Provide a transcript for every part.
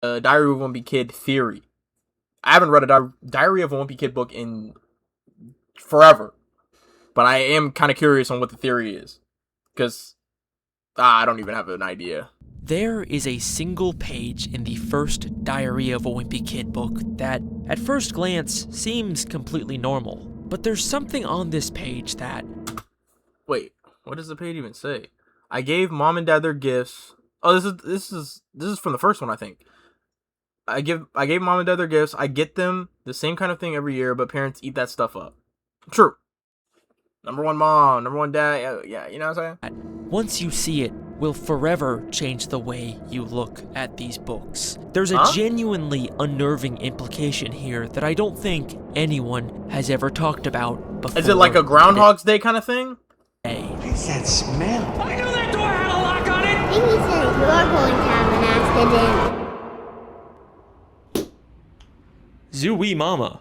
Diary of a Wimpy Kid theory. I haven't read a Diary of a Wimpy Kid book in forever, but I am kind of curious on what the theory is, because I don't even have an idea. There is a single page in the first Diary of a Wimpy Kid book that, at first glance, seems completely normal. But there's something on this page that... Wait, what does the page even say? I gave mom and dad their gifts. Oh, this is from the first one, I think. I gave mom and dad their gifts. I get them the same kind of thing every year, but parents eat that stuff up. True. Number one mom, number one dad. Yeah, you know what I'm saying? Once you see it, will forever change the way you look at these books. There's a genuinely unnerving implication here that I don't think anyone has ever talked about before. Is it like a Groundhog's Day kind of thing? What's that smell? I knew that door had a lock on it! I think he said you're going to have an accident. Zooey Mama.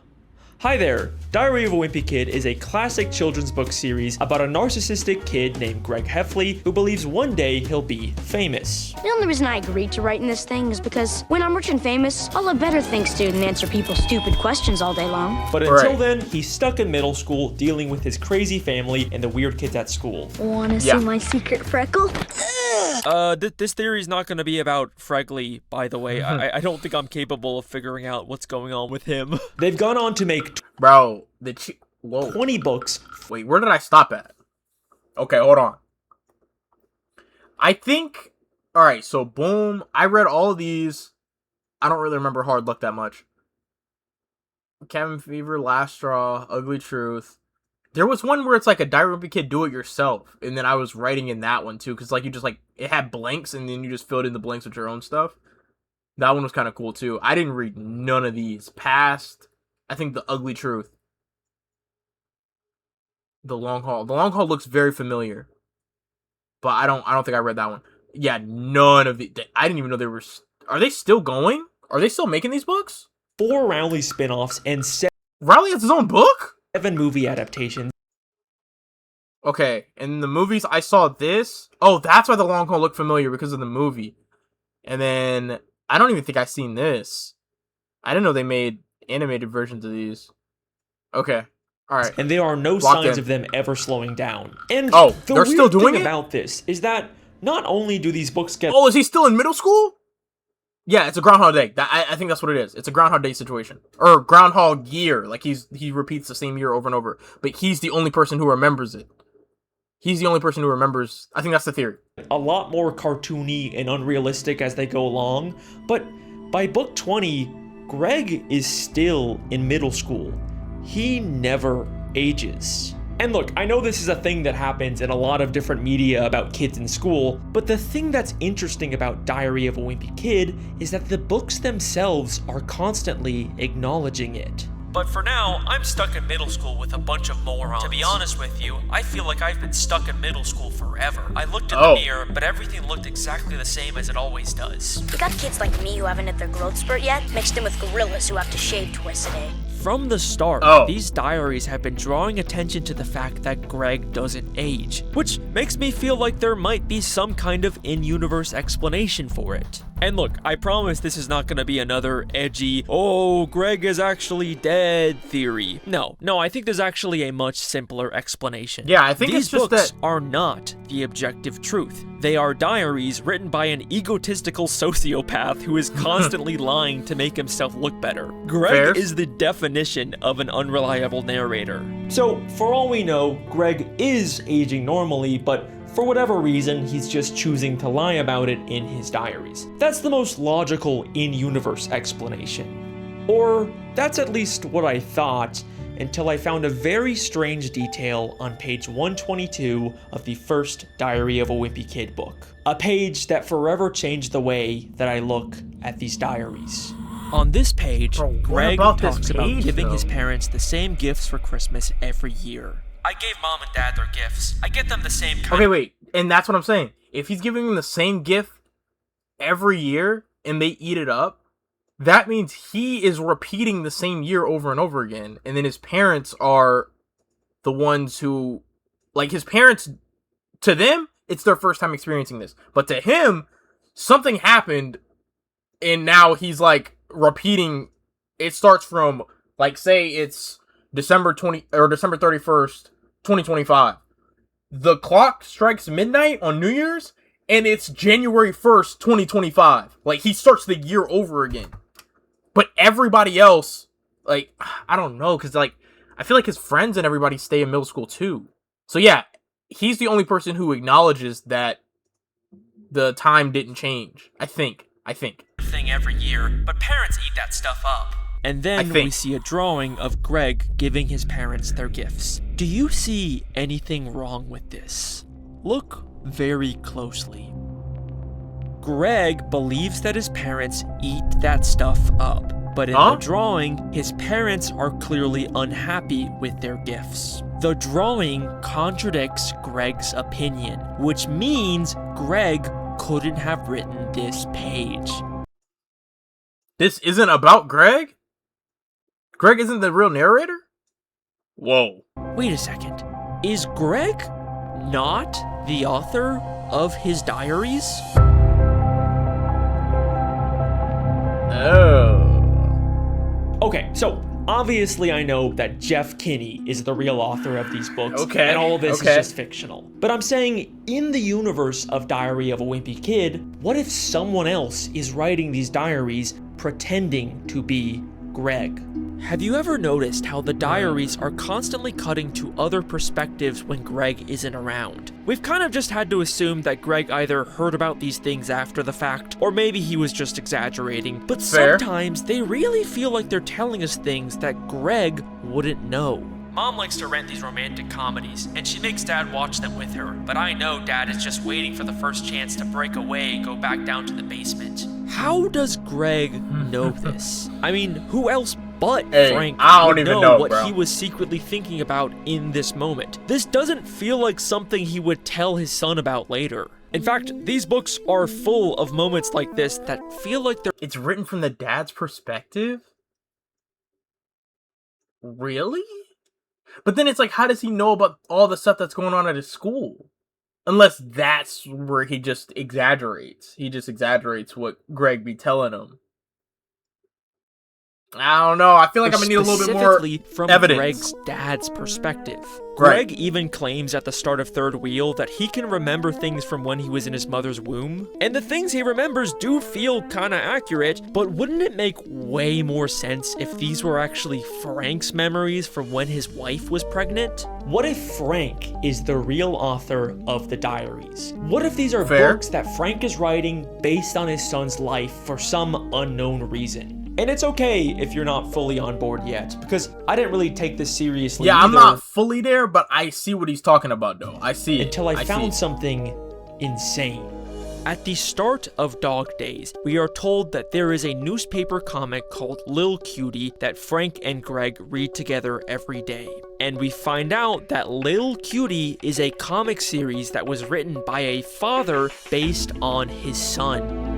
Hi there! Diary of a Wimpy Kid is a classic children's book series about a narcissistic kid named Greg Heffley who believes one day he'll be famous. The only reason I agreed to write in this thing is because when I'm rich and famous, I'll have better things to do than answer people's stupid questions all day long. But until then, he's stuck in middle school dealing with his crazy family and the weird kids at school. Wanna see my secret freckle? This theory is not going to be about Fregley, by the way. I don't think I'm capable of figuring out what's going on with him. They've gone on to make Bro, 20 books. Wait, where did I stop at? Okay, hold on. I think... Alright, so boom. I read all of these. I don't really remember Hard Luck that much. Cabin Fever, Last Straw, Ugly Truth. There was one where it's like a Diary of a Kid do-it-yourself. And then I was writing in that one, too. Because like you just like... It had blanks, and then you just filled in the blanks with your own stuff. That one was kind of cool, too. I didn't read none of these. Past... I think The Ugly Truth. The Long Haul. The Long Haul looks very familiar. But I don't think I read that one. Yeah, none of the... I didn't even know they were... Are they still going? Are they still making these books? 4 Rowley spin-offs and 7 Rowley has his own book? movie adaptations. Okay, in the movies, I saw this. Oh, that's why The Long Haul looked familiar, because of the movie. And then... I don't even think I've seen this. I didn't know they made animated versions of these. Okay. Alright. And there are no signs of them ever slowing down. And they're still doing it? About this is that not only do these books get... Oh, is he still in middle school? Yeah, it's a Groundhog Day. I think that's what it is. It's a Groundhog Day situation. Or Groundhog Year. Like, he repeats the same year over and over. But he's the only person who remembers it. He's the only person who remembers... I think that's the theory. A lot more cartoony and unrealistic as they go along. But by book 20... Greg is still in middle school. He never ages. And look, I know this is a thing that happens in a lot of different media about kids in school, but the thing that's interesting about Diary of a Wimpy Kid is that the books themselves are constantly acknowledging it. But for now, I'm stuck in middle school with a bunch of morons. To be honest with you, I feel like I've been stuck in middle school forever. I looked in the mirror, but everything looked exactly the same as it always does. You got kids like me who haven't hit their growth spurt yet, mixed in with gorillas who have to shave twice a day. From the start, these diaries have been drawing attention to the fact that Greg doesn't age, which makes me feel like there might be some kind of in-universe explanation for it. And look, I promise this is not going to be another edgy, oh, Greg is actually dead theory. No, I think there's actually a much simpler explanation. Yeah, I think these it's just books that... are not the objective truth. They are diaries written by an egotistical sociopath who is constantly lying to make himself look better. Greg is the definition of an unreliable narrator. So, for all we know, Greg is aging normally, but for whatever reason, he's just choosing to lie about it in his diaries. That's the most logical in-universe explanation. Or, that's at least what I thought, until I found a very strange detail on page 122 of the first Diary of a Wimpy Kid book. A page that forever changed the way that I look at these diaries. On this page, Greg talks about giving his though? parents the same gifts for Christmas every year. I gave mom and dad their gifts. I get them the same kind. Okay, wait. And that's what I'm saying. If he's giving them the same gift every year and they eat it up, that means he is repeating the same year over and over again. And then his parents are the ones who... Like, his parents, to them, it's their first time experiencing this. But to him, something happened and now he's like repeating. It starts from like, say it's December 31st, 2025. The clock strikes midnight on New Year's, and it's January 1st, 2025. Like, he starts the year over again. But everybody else, like, I don't know, because, like, I feel like his friends and everybody stay in middle school, too. So, yeah, he's the only person who acknowledges that the time didn't change. I think. Thing every year, but parents eat that stuff up. And then we see a drawing of Greg giving his parents their gifts. Do you see anything wrong with this? Look very closely. Greg believes that his parents eat that stuff up, but in the drawing, his parents are clearly unhappy with their gifts. The drawing contradicts Greg's opinion, which means Greg couldn't have written this page. This isn't about Greg? Greg isn't the real narrator? Whoa. Wait a second. Is Greg not the author of his diaries? Oh. Okay, so obviously I know that Jeff Kinney is the real author of these books, and all of this is just fictional. But I'm saying, in the universe of Diary of a Wimpy Kid, what if someone else is writing these diaries pretending to be Greg? Have you ever noticed how the diaries are constantly cutting to other perspectives when Greg isn't around? We've kind of just had to assume that Greg either heard about these things after the fact, or maybe he was just exaggerating, but sometimes they really feel like they're telling us things that Greg wouldn't know. Mom likes to rent these romantic comedies, and she makes Dad watch them with her, but I know Dad is just waiting for the first chance to break away and go back down to the basement. How does Greg know this? I mean, who else but Frank would know what he was secretly thinking about in this moment? This doesn't feel like something he would tell his son about later. In fact, these books are full of moments like this that feel like they're— It's written from the dad's perspective? Really? But then it's like, how does he know about all the stuff that's going on at his school? Unless that's where he just exaggerates. He just exaggerates what Greg be telling him. I don't know. I feel like I'm gonna need a little bit more from evidence. Greg's dad's perspective. Greg even claims at the start of Third Wheel that he can remember things from when he was in his mother's womb. And the things he remembers do feel kinda accurate, but wouldn't it make way more sense if these were actually Frank's memories from when his wife was pregnant? What if Frank is the real author of the diaries? What if these are Fair. books that Frank is writing based on his son's life for some unknown reason? And it's okay if you're not fully on board yet, because I didn't really take this seriously Yeah, either. I'm not fully there, but I see what he's talking about, though. I see it. Until I found see something insane. At the start of Dog Days, we are told that there is a newspaper comic called Lil Cutie that Frank and Greg read together every day. And we find out that Lil Cutie is a comic series that was written by a father based on his son.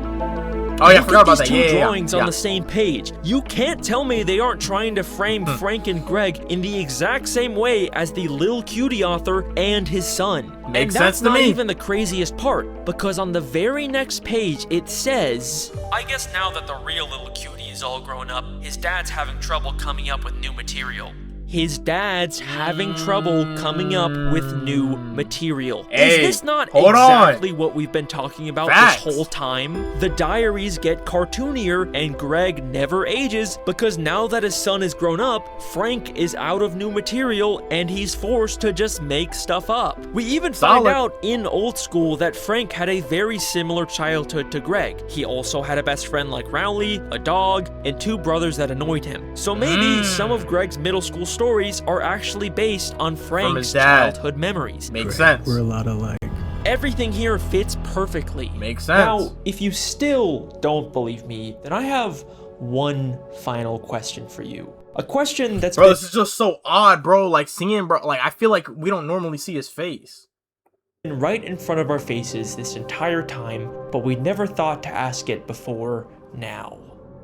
Oh yeah, I forgot about that. Look at these two Yeah, drawings on the same page. You can't tell me they aren't trying to frame Frank and Greg in the exact same way as the Lil Cutie author and his son. Makes and that's sense to not me. even the craziest part, because on the very next page it says, I guess now that the real Lil Cutie is all grown up, his dad's having trouble coming up with new material. His dad's having trouble coming up with new material. Hey, is this not hold exactly what we've been talking about Facts. this whole time? The diaries get cartoonier and Greg never ages because now that his son is grown up, Frank is out of new material and he's forced to just make stuff up. We even find out in old school that Frank had a very similar childhood to Greg. He also had a best friend like Rowley, a dog, and two brothers that annoyed him. So maybe some of Greg's middle school stories are actually based on Frank's childhood memories. Makes sense. We're a lot alike. Everything here fits perfectly. Makes sense. Now, if you still don't believe me, then I have one final question for you. A question that's this is just so odd, bro. Like seeing, bro. Like I feel like we don't normally see his face. been right in front of our faces this entire time, but we never thought to ask it before now.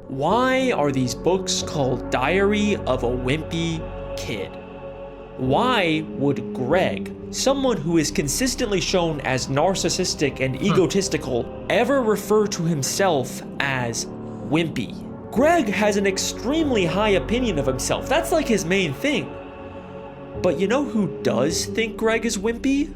Why are these books called Diary of a Wimpy Kid? Why would Greg, someone who is consistently shown as narcissistic and egotistical, ever refer to himself as Wimpy. Greg has an extremely high opinion of himself. That's like his main thing. But you know who does think Greg is wimpy?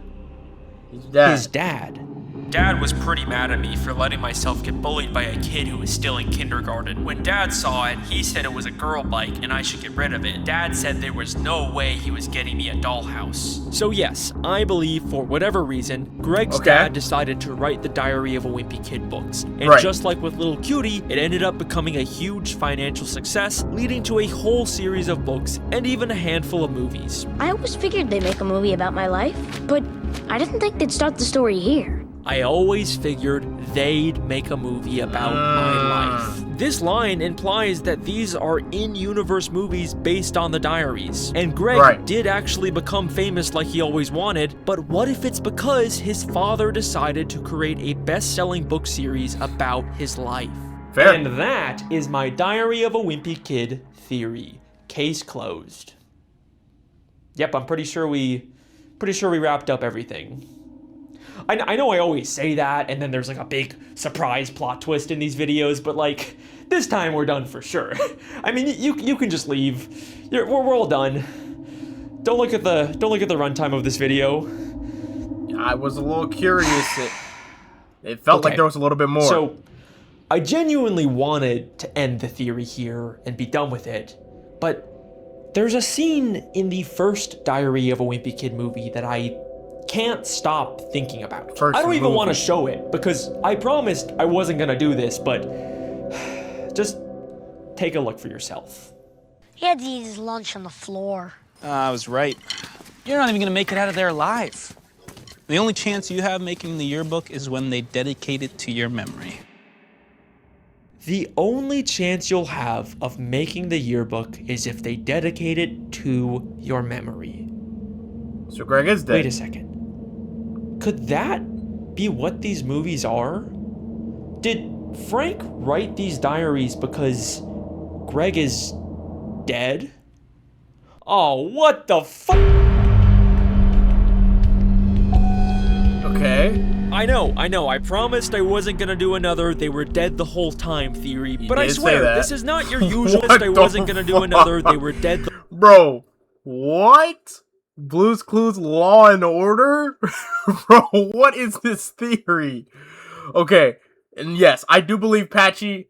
His dad. Dad was pretty mad at me for letting myself get bullied by a kid who was still in kindergarten. When Dad saw it, he said it was a girl bike and I should get rid of it. Dad said there was no way he was getting me a dollhouse. So yes, I believe for whatever reason, Greg's dad decided to write the Diary of a Wimpy Kid books. And just like with Little Cutie, it ended up becoming a huge financial success, leading to a whole series of books and even a handful of movies. I always figured they'd make a movie about my life, but I didn't think they'd start the story here. I always figured they'd make a movie about my life. This line implies that these are in-universe movies based on the diaries. And Greg did actually become famous like he always wanted, but what if it's because his father decided to create a best-selling book series about his life? Fair. And that is my Diary of a Wimpy Kid theory. Case closed. Yep, I'm pretty sure we wrapped up everything. I know I always say that, and then there's like a big surprise plot twist in these videos, but like, this time we're done for sure. I mean, you can just leave. We're all done. Don't look at the runtime of this video. I was a little curious. It felt like there was a little bit more. So, I genuinely wanted to end the theory here and be done with it, but there's a scene in the first Diary of a Wimpy Kid movie that I can't stop thinking about. I don't even want to show it because I promised I wasn't gonna do this, but just take a look for yourself. He had to eat his lunch on the floor. I was right. You're not even gonna make it out of there alive. The only chance you have making the yearbook is when they dedicate it to your memory. The only chance you'll have of making the yearbook is if they dedicate it to your memory. So Greg is dead. Wait a second. Could that be what these movies are? Did Frank write these diaries because Greg is dead? Oh, what the fuck? Okay. I know. I promised I wasn't gonna do another "they were dead the whole time" theory, but I swear, this is not your usual I wasn't gonna do another "they were dead the Bro, what? Blue's Clues Law and Order? Bro, what is this theory? Okay, and yes, I do believe Patchy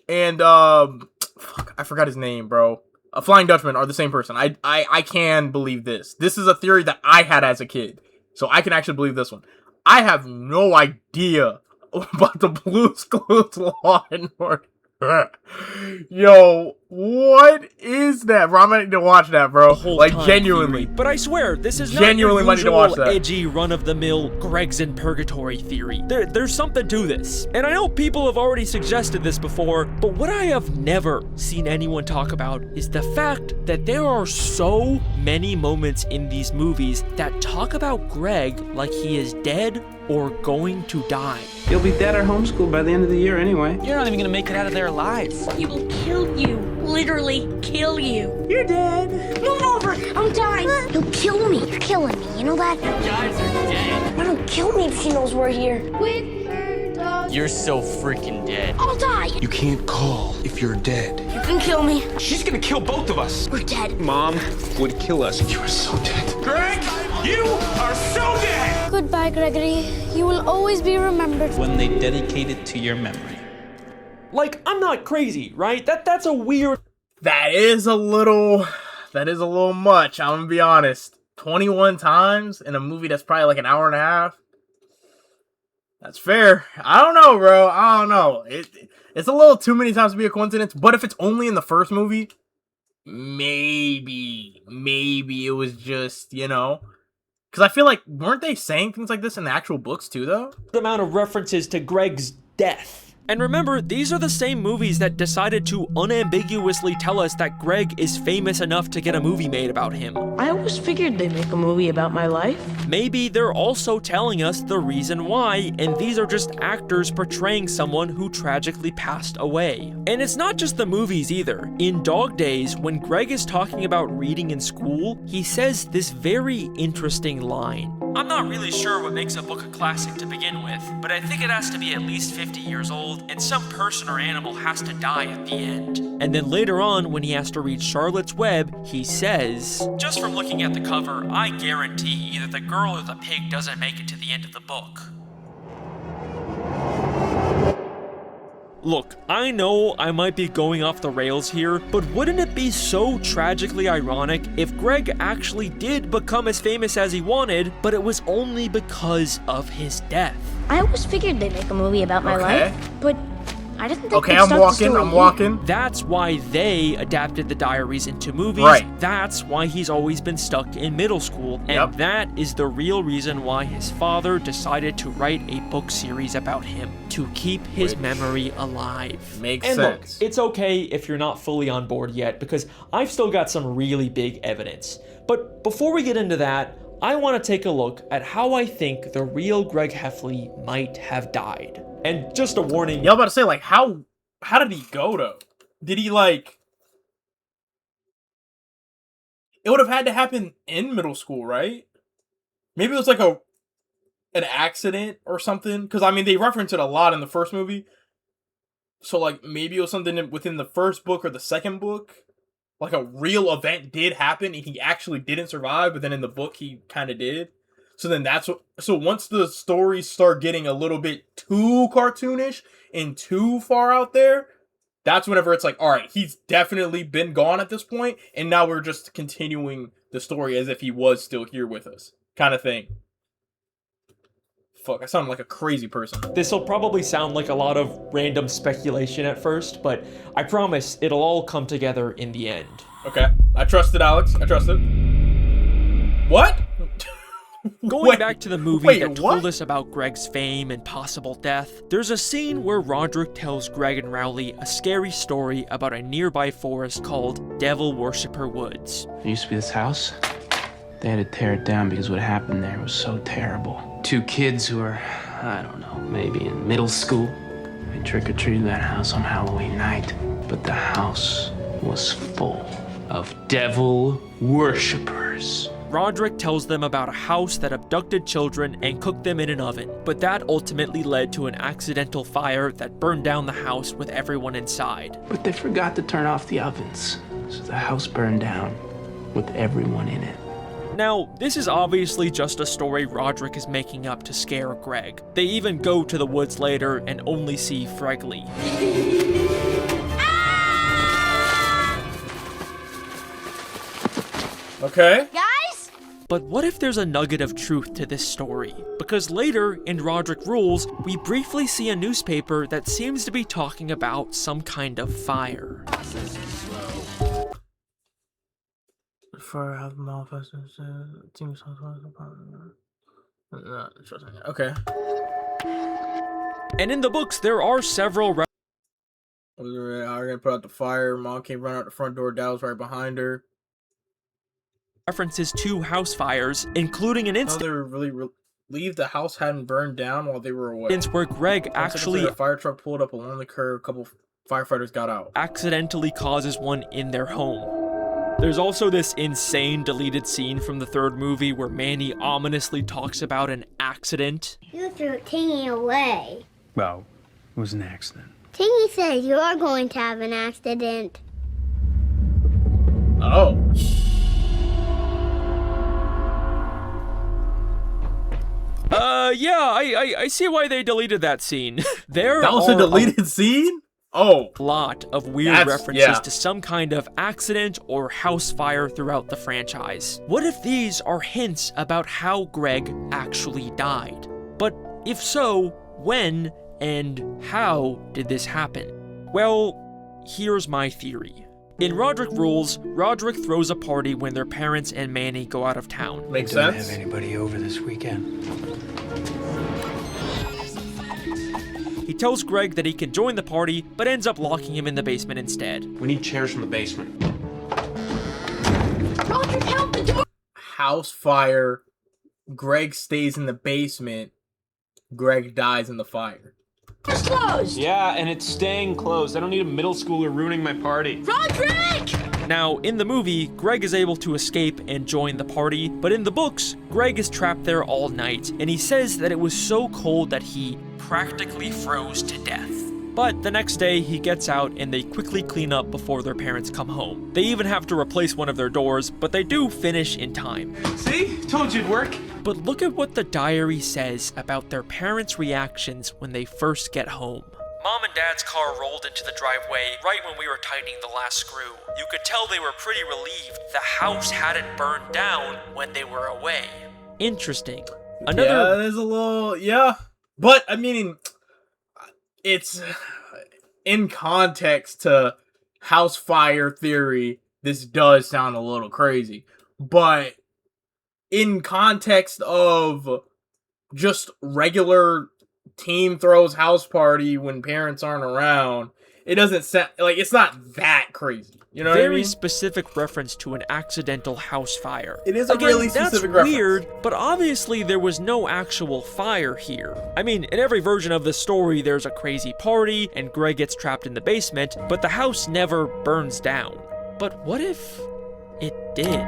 and, fuck, I forgot his name, bro. A Flying Dutchman are the same person. I can believe this. This is a theory that I had as a kid, so I can actually believe this one. I have no idea about the Blue's Clues Law and Order. Yo, what is that, bro? I'm gonna need to watch that, bro. Like, genuinely. But I swear, this is not your usual edgy, run-of-the-mill Greg's in Purgatory theory. There's something to this. And I know people have already suggested this before, but what I have never seen anyone talk about is the fact that there are so many moments in these movies that talk about Greg like he is dead or going to die. You'll be dead or homeschooled by the end of the year anyway. You're not even gonna make it out of there alive. He will kill you. Literally kill you. You're dead. Move over. I'm dying. He'll kill me. You're killing me. You know that? You guys are dead. Why don't kill me if she knows we're here? You're so freaking dead. I'll die. You can't call if you're dead. You can kill me. She's gonna kill both of us. We're dead. Mom would kill us. You are so dead. Greg, you are so dead! Goodbye, Gregory. You will always be remembered. When they dedicate it to your memory. Like, I'm not crazy, right? That's a weird... That is a little much, I'm gonna be honest. 21 times in a movie that's probably like an hour and a half. That's fair. I don't know, bro. I don't know. It's a little too many times to be a coincidence, but if it's only in the first movie, maybe it was just, you know, because I feel like, weren't they saying things like this in the actual books too, though? The amount of references to Greg's death. And remember, these are the same movies that decided to unambiguously tell us that Greg is famous enough to get a movie made about him. I always figured they'd make a movie about my life. Maybe they're also telling us the reason why, and these are just actors portraying someone who tragically passed away. And it's not just the movies either. In Dog Days, when Greg is talking about reading in school, he says this very interesting line. I'm not really sure what makes a book a classic to begin with, but I think it has to be at least 50 years old, and some person or animal has to die at the end. And then later on, when he has to read Charlotte's Web, he says, "Just from looking at the cover, I guarantee either the girl or the pig doesn't make it to the end of the book." Look, I know I might be going off the rails here, but wouldn't it be so tragically ironic if Greg actually did become as famous as he wanted, but it was only because of his death? I always figured they'd make a movie about my life, but I didn't think Okay, they'd start the story. I'm walking. That's why they adapted the diaries into movies. Right. That's why he's always been stuck in middle school. And that is the real reason why his father decided to write a book series about him, to keep his memory alive. Makes And sense. look, it's okay if you're not fully on board yet, because I've still got some really big evidence. But before we get into that, I want to take a look at how I think the real Greg Heffley might have died. And just a warning. Y'all about to say, like, how did he go, though? Did he, like... It would have had to happen in middle school, right? Maybe it was, like, an accident or something. Because, I mean, they reference it a lot in the first movie. So, like, maybe it was something within the first book or the second book. Like, a real event did happen, and he actually didn't survive, but then in the book, he kind of did. So then that's what... So once the stories start getting a little bit too cartoonish and too far out there, that's whenever it's like, alright, he's definitely been gone at this point, and now we're just continuing the story as if he was still here with us. Kind of thing. Fuck, I sound like a crazy person. This'll probably sound like a lot of random speculation at first, but I promise it'll all come together in the end. Okay, I trust it, Alex. I trust it. What? Going back to the movie that told us about Greg's fame and possible death, there's a scene where Roderick tells Greg and Rowley a scary story about a nearby forest called Devil Worshipper Woods. There used to be this house. They had to tear it down because what happened there was so terrible. Two kids who were, I don't know, maybe in middle school. They trick-or-treated that house on Halloween night. But the house was full of devil worshippers. Roderick tells them about a house that abducted children and cooked them in an oven, but that ultimately led to an accidental fire that burned down the house with everyone inside. But they forgot to turn off the ovens, so the house burned down with everyone in it. Now, this is obviously just a story Roderick is making up to scare Greg. They even go to the woods later and only see Fregley. Okay. Guys? But what if there's a nugget of truth to this story? Because later, in Roderick Rules, we briefly see a newspaper that seems to be talking about some kind of fire. Okay. And in the books, there are several We're gonna put out the fire. Mom came running out the front door. Dad was right behind her. references to house fires, including an instance they really relieved the house hadn't burned down while they were away. Where Greg actually a fire truck pulled up along the curb. A couple firefighters got out. Accidentally causes one in their home. There's also this insane deleted scene from the third movie where Manny ominously talks about an accident. You threw Tingy away. Well, it was an accident. Tingy says you're going to have an accident. Oh. Yeah, I see why they deleted that scene. There that was a deleted scene? Oh. Lot of weird references to some kind of accident or house fire throughout the franchise. What if these are hints about how Greg actually died? But if so, when and how did this happen? Well, here's my theory. In Roderick Rules, Roderick throws a party when their parents and Manny go out of town. Makes sense. Don't have anybody over this weekend. He tells Greg that he can join the party, but ends up locking him in the basement instead. We need chairs from the basement. Roderick, help the door! House fire. Greg stays in the basement. Greg dies in the fire. It's closed! Yeah, and it's staying closed. I don't need a middle schooler ruining my party. Roderick! Now, in the movie, Greg is able to escape and join the party, but in the books, Greg is trapped there all night, and he says that it was so cold that he practically froze to death. But the next day, he gets out and they quickly clean up before their parents come home. They even have to replace one of their doors, but they do finish in time. See? Told you it'd work. But look at what the diary says about their parents' reactions when they first get home. Mom and Dad's car rolled into the driveway right when we were tightening the last screw. You could tell they were pretty relieved the house hadn't burned down when they were away. Interesting. Yeah, there's a little, yeah. But, I mean, it's in context to house fire theory, this does sound a little crazy. But in context of just regular teen throws house party when parents aren't around, it doesn't sound like it's not that crazy. You know what I mean? Very specific reference to an accidental house fire. It is a really specific reference. That's weird, but obviously there was no actual fire here. I mean, in every version of the story, there's a crazy party, and Greg gets trapped in the basement, but the house never burns down. But what if it did?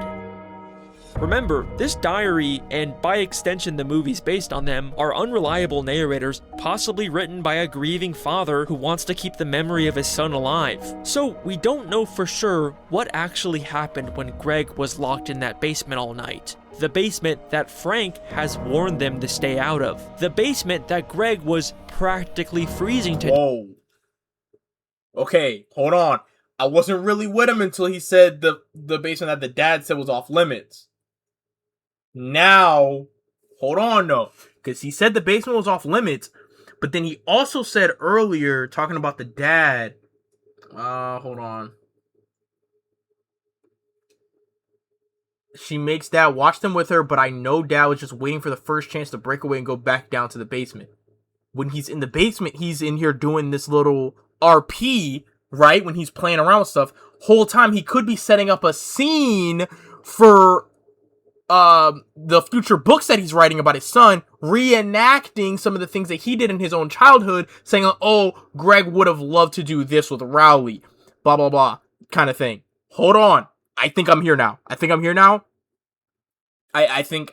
Remember, this diary, and by extension the movies based on them, are unreliable narrators, possibly written by a grieving father who wants to keep the memory of his son alive. So we don't know for sure what actually happened when Greg was locked in that basement all night. The basement that Frank has warned them to stay out of. The basement that Greg was practically freezing to— Whoa. Okay, hold on. I wasn't really with him until he said the basement that the dad said was off limits. Now, hold on though, because he said the basement was off limits, but then he also said earlier, talking about the dad, hold on. She makes dad watch them with her, but I know dad was just waiting for the first chance to break away and go back down to the basement. When he's in the basement, he's in here doing this little RP, right? When he's playing around with stuff. Whole time he could be setting up a scene for the future books that he's writing about his son, reenacting some of the things that he did in his own childhood, saying, oh, Greg would have loved to do this with Rowley, blah, blah, blah, kind of thing. Hold on. I think I'm here now. I think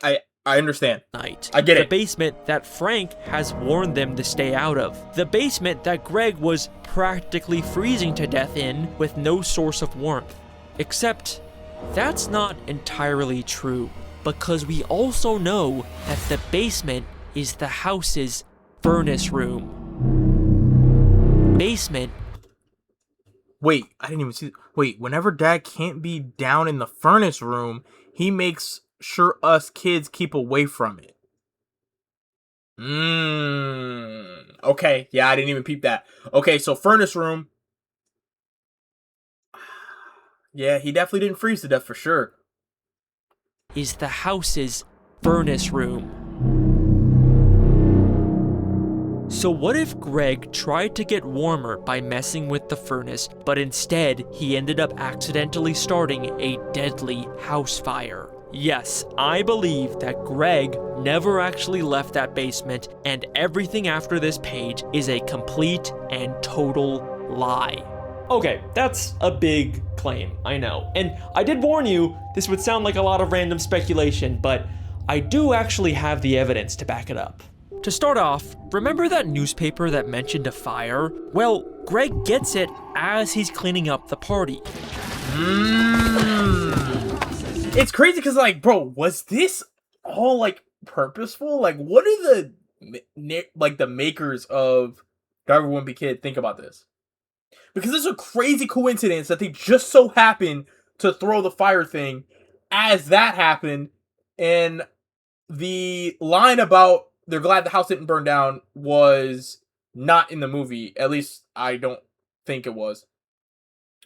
I understand. I get it. The basement that Frank has warned them to stay out of. The basement that Greg was practically freezing to death in with no source of warmth. Except, that's not entirely true, because we also know that the basement is the house's furnace room. Basement. Wait, I didn't even see. Wait, whenever dad can't be down in the furnace room, he makes sure us kids keep away from it. Okay, yeah, I didn't even peep that. Okay, so furnace room. Yeah, he definitely didn't freeze to death for sure. Is the house's furnace room. So what if Greg tried to get warmer by messing with the furnace, but instead he ended up accidentally starting a deadly house fire? Yes, I believe that Greg never actually left that basement, and everything after this page is a complete and total lie. Okay, that's a big claim, I know. And I did warn you, this would sound like a lot of random speculation, but I do actually have the evidence to back it up. To start off, remember that newspaper that mentioned a fire? Well, Greg gets it as he's cleaning up the party. It's crazy because, like, bro, was this all, like, purposeful? Like, what are the makers of Diary of a Wimpy Kid think about this? Because it's a crazy coincidence that they just so happened to throw the fire thing as that happened. And the line about they're glad the house didn't burn down was not in the movie. At least I don't think it was.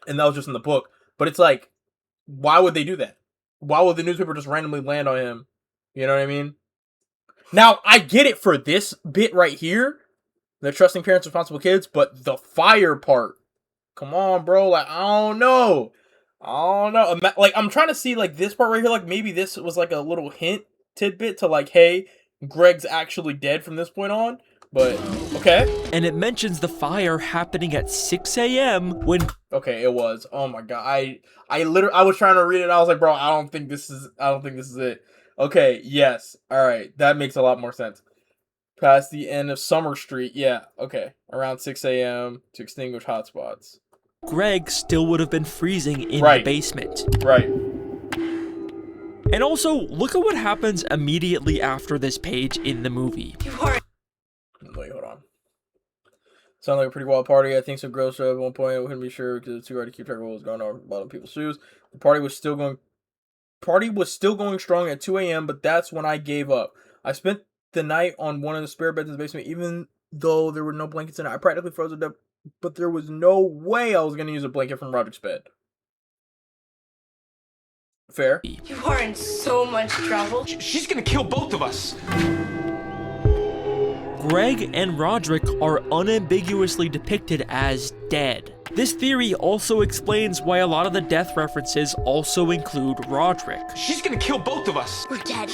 And that was just in the book. But it's like, why would they do that? Why would the newspaper just randomly land on him? You know what I mean? Now, I get it for this bit right here. They're trusting parents, responsible kids. But the fire part. Come on, bro. Like, I don't know. Like, I'm trying to see, like, this part right here. Like, maybe this was, like, a little hint tidbit to, like, hey, Greg's actually dead from this point on. But, okay. And it mentions the fire happening at 6 a.m. when... Okay, it was. Oh my god. I was trying to read it. I was like, bro, I don't think this is it. Okay, yes. Alright, that makes a lot more sense. Past the end of Summer Street. Yeah, okay. Around 6 a.m. to extinguish hotspots. Greg still would have been freezing in the basement. Right. And also, look at what happens immediately after this page in the movie. Wait, hold on. Sounds like a pretty wild party. I think some girls showed up at one point. I couldn't be sure because it's too hard to keep track of what was going on about people's shoes. The party was still going strong at 2 a.m., but that's when I gave up. I spent the night on one of the spare beds in the basement, even though there were no blankets in it. I practically froze to death, but there was no way I was going to use a blanket from Roderick's bed. Fair. You are in so much trouble. She's gonna kill both of us. Greg and Roderick are unambiguously depicted as dead. This theory also explains why a lot of the death references also include Roderick. She's gonna kill both of us. We're dead.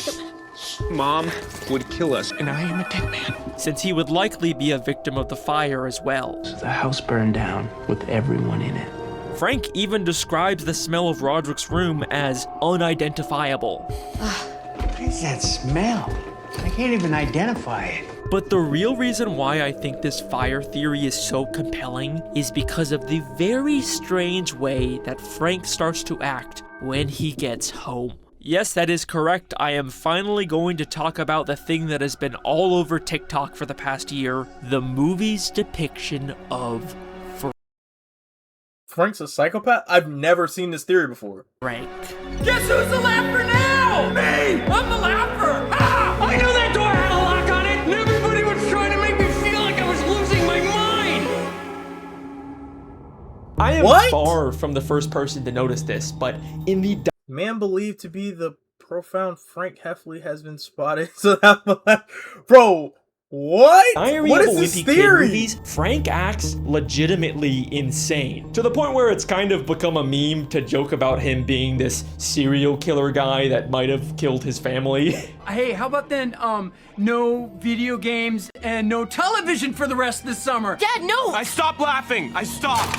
Mom would kill us, and I am a dead man. Since he would likely be a victim of the fire as well. So the house burned down with everyone in it. Frank even describes the smell of Roderick's room as unidentifiable. What is that smell? I can't even identify it. But the real reason why I think this fire theory is so compelling is because of the very strange way that Frank starts to act when he gets home. Yes, that is correct. I am finally going to talk about the thing that has been all over TikTok for the past year, the movie's depiction of Frank's a psychopath? I've never seen this theory before. Frank. Guess who's the laugher now? Me! I'm the laugher! Ah! I knew that door had a lock on it, and everybody was trying to make me feel like I was losing my mind! I am far from the first person to notice this, but in the man believed to be the profound Frank Heffley has been spotted. So that, bro, what? What is this theory? Movies, Frank acts legitimately insane to the point where it's kind of become a meme to joke about him being this serial killer guy that might have killed his family. Hey, how about then, no video games and no television for the rest of the summer? Dad, no! I stopped laughing. I stopped.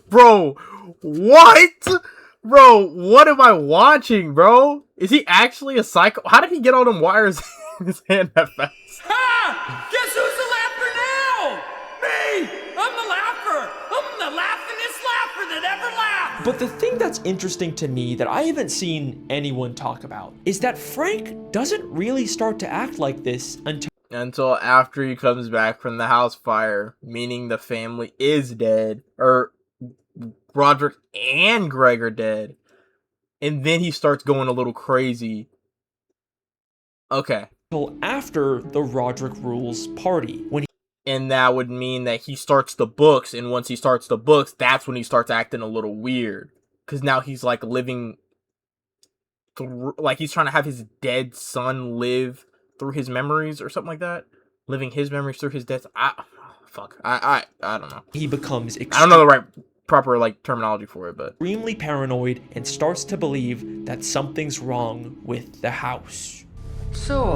Bro, what? Bro, what am I watching, bro? Is he actually a psycho? How did he get all them wires in his hand that fast? Ha! Guess who's the laugher now? Me! I'm the laugher! I'm the laughingest laugher that ever laughed! But the thing that's interesting to me that I haven't seen anyone talk about is that Frank doesn't really start to act like this until after he comes back from the house fire, meaning the family is dead, or Roderick and Greg are dead, and then he starts going a little crazy. Okay. Until after the Roderick Rules party, and that would mean that he starts the books, and once he starts the books, that's when he starts acting a little weird, because now he's like living through, like he's trying to have his dead son live through his memories or something like that, living his memories through his death. I don't know. He becomes I don't know the right proper like terminology for it, but extremely paranoid and starts to believe that something's wrong with the house. So,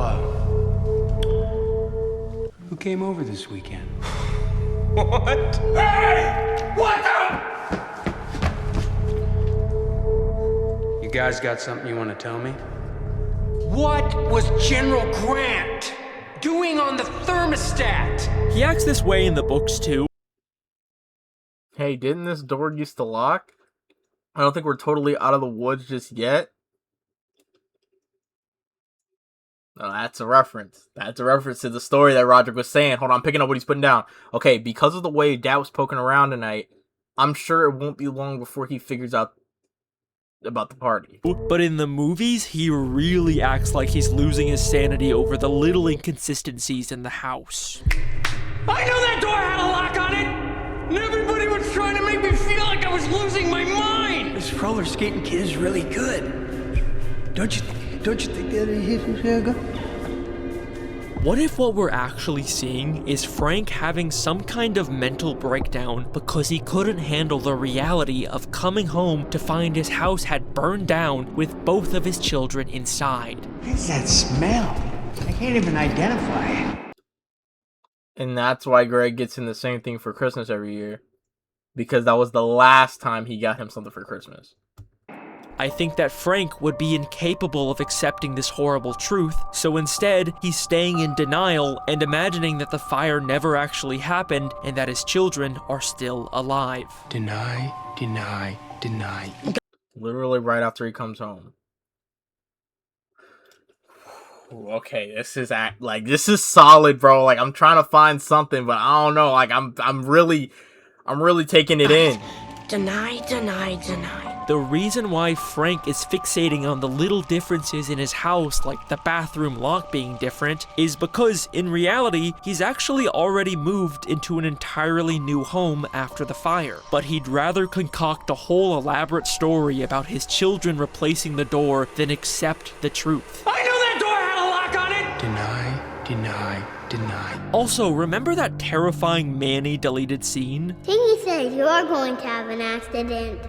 who came over this weekend? What? Hey! What the? You guys got something you want to tell me? What was General Grant doing on the thermostat? He acts this way in the books too. Hey, didn't this door used to lock? I don't think we're totally out of the woods just yet. No, that's a reference. That's a reference to the story that Roderick was saying. Hold on, I'm picking up what he's putting down. Okay, because of the way Dad was poking around tonight, I'm sure it won't be long before he figures out about the party. But in the movies, he really acts like he's losing his sanity over the little inconsistencies in the house. I knew that door had a lock on it! And everybody was trying to make me feel like I was losing my mind! This roller skating kid is really good. Don't you think that he hit his head? What if what we're actually seeing is Frank having some kind of mental breakdown because he couldn't handle the reality of coming home to find his house had burned down with both of his children inside? What is that smell? I can't even identify it. And that's why Greg gets him the same thing for Christmas every year. Because that was the last time he got him something for Christmas. I think that Frank would be incapable of accepting this horrible truth, so instead, he's staying in denial and imagining that the fire never actually happened and that his children are still alive. Deny, deny, deny. Literally right after he comes home. Okay, this is solid, bro. Like, I'm trying to find something, but I don't know. Like, I'm really taking it in. Deny, deny, deny. The reason why Frank is fixating on the little differences in his house, like the bathroom lock being different, is because in reality, he's actually already moved into an entirely new home after the fire. But he'd rather concoct a whole elaborate story about his children replacing the door than accept the truth. I knew that door had a lock on it! Deny, deny, deny. Also, remember that terrifying Manny deleted scene? Tingy says you are going to have an accident.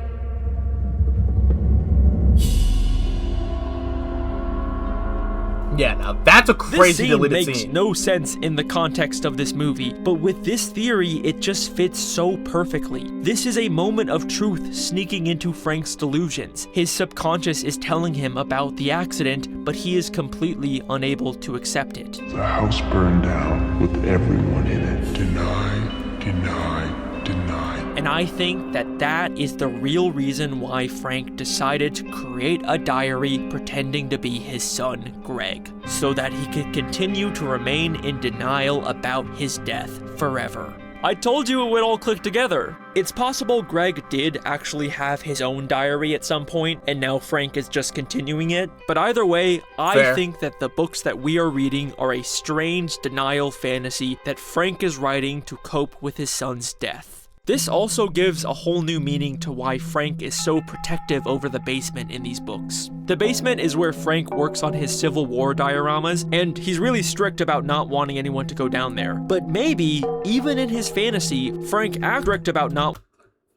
Yeah, now that's a crazy deleted This scene makes scene. no sense in the context of this movie, but with this theory, it just fits so perfectly. This is a moment of truth sneaking into Frank's delusions. His subconscious is telling him about the accident, but he is completely unable to accept it. The house burned down with everyone in it. Deny, deny, deny. And I think that that is the real reason why Frank decided to create a diary pretending to be his son, Greg, so that he could continue to remain in denial about his death forever. I told you it would all click together. It's possible Greg did actually have his own diary at some point, and now Frank is just continuing it. But either way, I think that the books that we are reading are a strange denial fantasy that Frank is writing to cope with his son's death. This also gives a whole new meaning to why Frank is so protective over the basement in these books. The basement is where Frank works on his Civil War dioramas, and he's really strict about not wanting anyone to go down there. But maybe, even in his fantasy, Frank acts strict about not...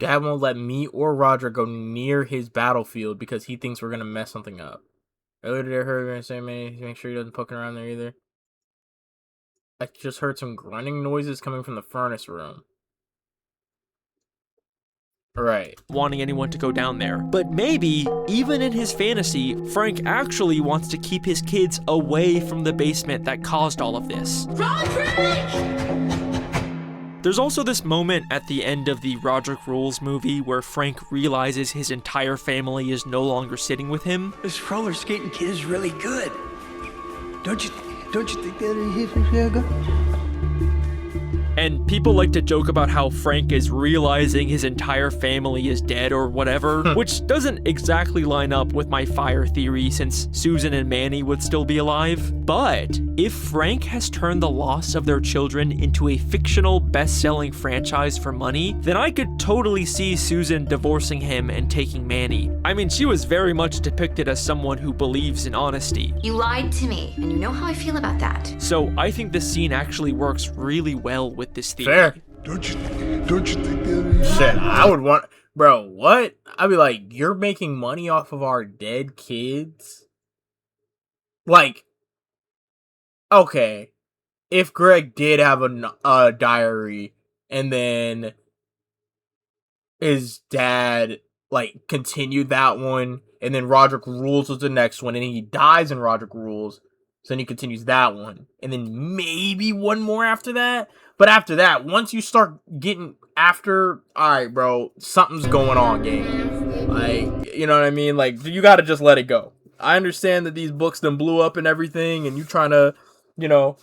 Dad won't let me or Roger go near his battlefield because he thinks we're going to mess something up. Earlier today I heard her say, man, make sure he doesn't poke around there either. I just heard some grunting noises coming from the furnace room. Right. Wanting anyone to go down there. But maybe, even in his fantasy, Frank actually wants to keep his kids away from the basement that caused all of this. There's also this moment at the end of the Roderick Rules movie where Frank realizes his entire family is no longer sitting with him. This roller skating kid is really good. Don't you think that good? And people like to joke about how Frank is realizing his entire family is dead or whatever, which doesn't exactly line up with my fire theory since Susan and Manny would still be alive. But if Frank has turned the loss of their children into a fictional best-selling franchise for money, then I could totally see Susan divorcing him and taking Manny. I mean, she was very much depicted as someone who believes in honesty. You lied to me, and you know how I feel about that. So I think this scene actually works really well with this theory. Fair. Don't you think that Shit, I would want... Bro, what? I'd be like, you're making money off of our dead kids? Like, okay, if Greg did have a diary, and then his dad, like, continued that one, and then Roderick Rules was the next one, and he dies in Roderick Rules, so then he continues that one, and then maybe one more after that. But after that, once you start getting after, alright, bro, something's going on, gang. Like, you know what I mean? Like, you gotta just let it go. I understand that these books then blew up and everything, and you trying to, you're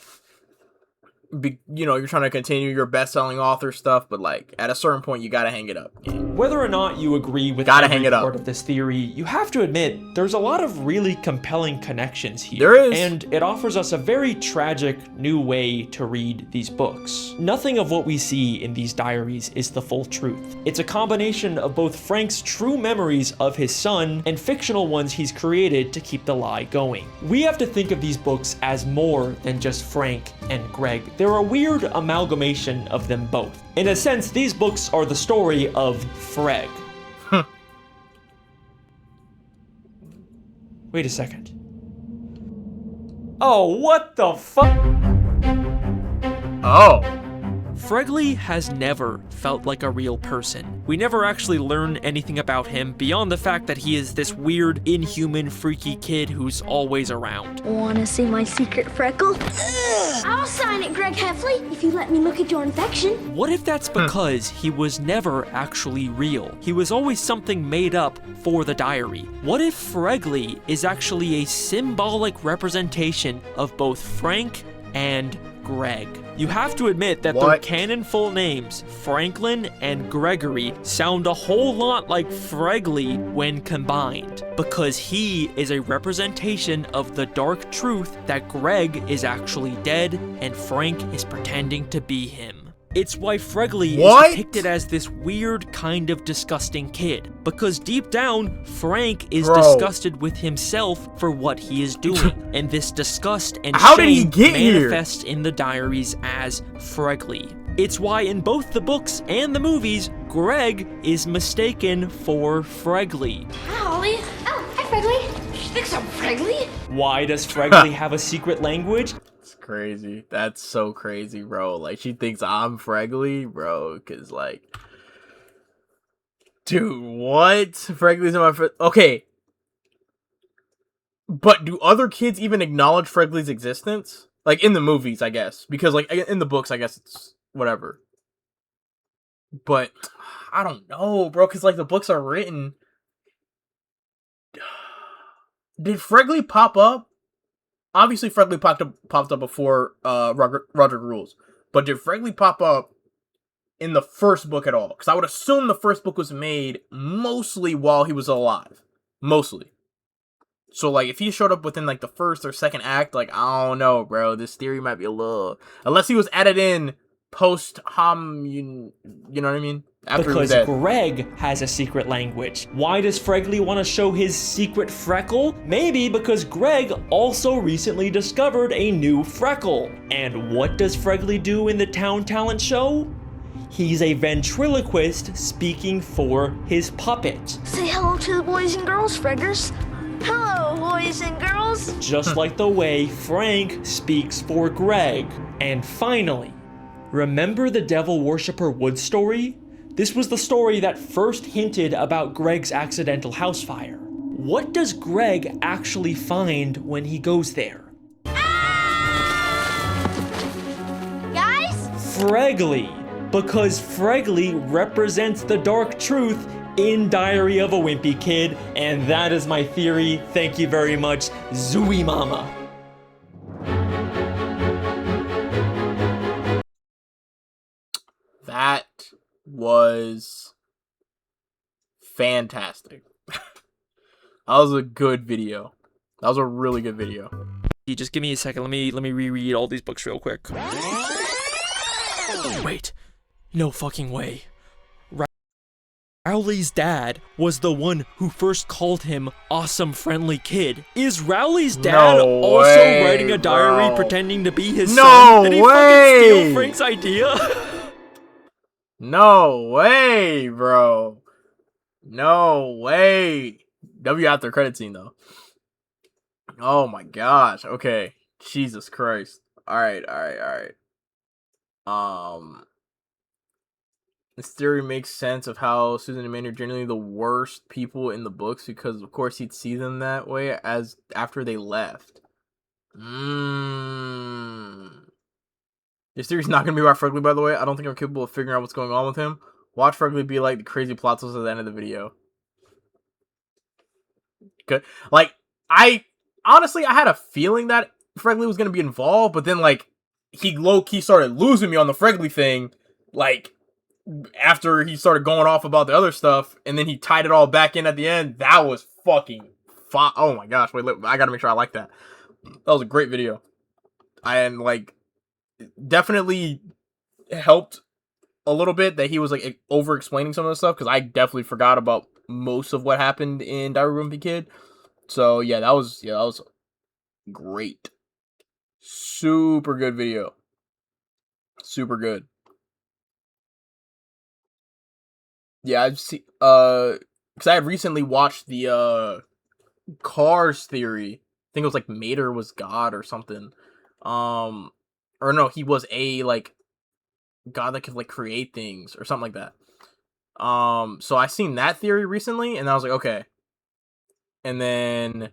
trying to continue your best-selling author stuff, but, like, at a certain point, you gotta hang it up, gang. Whether or not you agree with Gotta every hang it up. part of this theory, you have to admit there's a lot of really compelling connections here. There is. And it offers us a very tragic new way to read these books. Nothing of what we see in these diaries is the full truth. It's a combination of both Frank's true memories of his son and fictional ones he's created to keep the lie going. We have to think of these books as more than just Frank and Greg. They're a weird amalgamation of them both. In a sense, these books are the story of Freg. Wait a second. Oh, what the fuck? Oh. Fregley has never felt like a real person. We never actually learn anything about him beyond the fact that he is this weird, inhuman, freaky kid who's always around. Wanna see my secret freckle? I'll sign it, Greg Heffley, if you let me look at your infection. What if that's because he was never actually real? He was always something made up for the diary. What if Fregley is actually a symbolic representation of both Frank and Greg? You have to admit that their canon full names, Franklin and Gregory, sound a whole lot like Fregley when combined, because he is a representation of the dark truth that Greg is actually dead and Frank is pretending to be him. It's why Fregley is depicted as this weird kind of disgusting kid, because deep down, Frank is disgusted with himself for what he is doing, and this disgust and shame manifest in the diaries as Fregley. It's why in both the books and the movies, Greg is mistaken for Fregley. Hi, Holly. Oh, hi, Fregley. She thinks I'm Fregley? Why does Fregley have a secret language? Crazy. That's so crazy, bro. Like, she thinks I'm Fregley, bro, because, like, dude, what? Fregley's my friend. Okay. But do other kids even acknowledge Fregley's existence? Like, in the movies, I guess. Because, like, in the books, I guess it's whatever. But, I don't know, bro, because, like, the books are written. Did Fregley pop up? Obviously, Fregley popped up before Roderick Rules. But did Fregley pop up in the first book at all? Because I would assume the first book was made mostly while he was alive. Mostly. So, like, if he showed up within, like, the first or second act, like, I don't know, bro. This theory might be a little... Unless he was added in post-hom... You know what I mean? After because Greg has a secret language. Why does Fregley want to show his secret freckle? Maybe because Greg also recently discovered a new freckle. And what does Fregley do in the town talent show? He's a ventriloquist speaking for his puppet. Say hello to the boys and girls, Freggers. Hello, boys and girls. Just like the way Frank speaks for Greg. And finally, remember the Devil Worshipper Wood story? This was the story that first hinted about Greg's accidental house fire. What does Greg actually find when he goes there? Guys? Fregley, because Fregley represents the dark truth in Diary of a Wimpy Kid, and that is my theory. Thank you very much, Zooey Mama. That was fantastic. That was a good video. That was a really good video. Just give me a second. Let me reread all these books real quick. Wait. No fucking way. Rowley's dad was the one who first called him Awesome Friendly Kid. Is Rowley's dad also writing a diary pretending to be his son? Did he fucking steal Frank's idea? No way, bro. No way. W after credit scene, though. Oh my gosh. Okay. Jesus Christ. Alright. This theory makes sense of how Susan and Manny are generally the worst people in the books because, of course, he'd see them that way as after they left. This theory's not going to be about Fregley, by the way. I don't think I'm capable of figuring out what's going on with him. Watch Fregley be like the crazy plot twist at the end of the video. Good. Like, honestly, I had a feeling that Fregley was going to be involved, but then, like, he low-key started losing me on the Fregley thing, like, after he started going off about the other stuff, and then he tied it all back in at the end. That was fucking fun. Oh my gosh! Wait, I gotta make sure I like that. That was a great video, and like definitely helped a little bit that he was like over explaining some of the stuff because I definitely forgot about most of what happened in Diary of a Wimpy Kid. So yeah, that was great. Super good video. Super good. Yeah, I've seen because I have recently watched the Cars theory. I think it was like Mater was God or something. Or no, he was a like God that could like create things or something like that. So I seen that theory recently, and I was like, okay. And then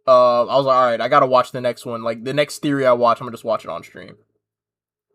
I was like, all right, I gotta watch the next one. Like the next theory I watch, I'm gonna just watch it on stream.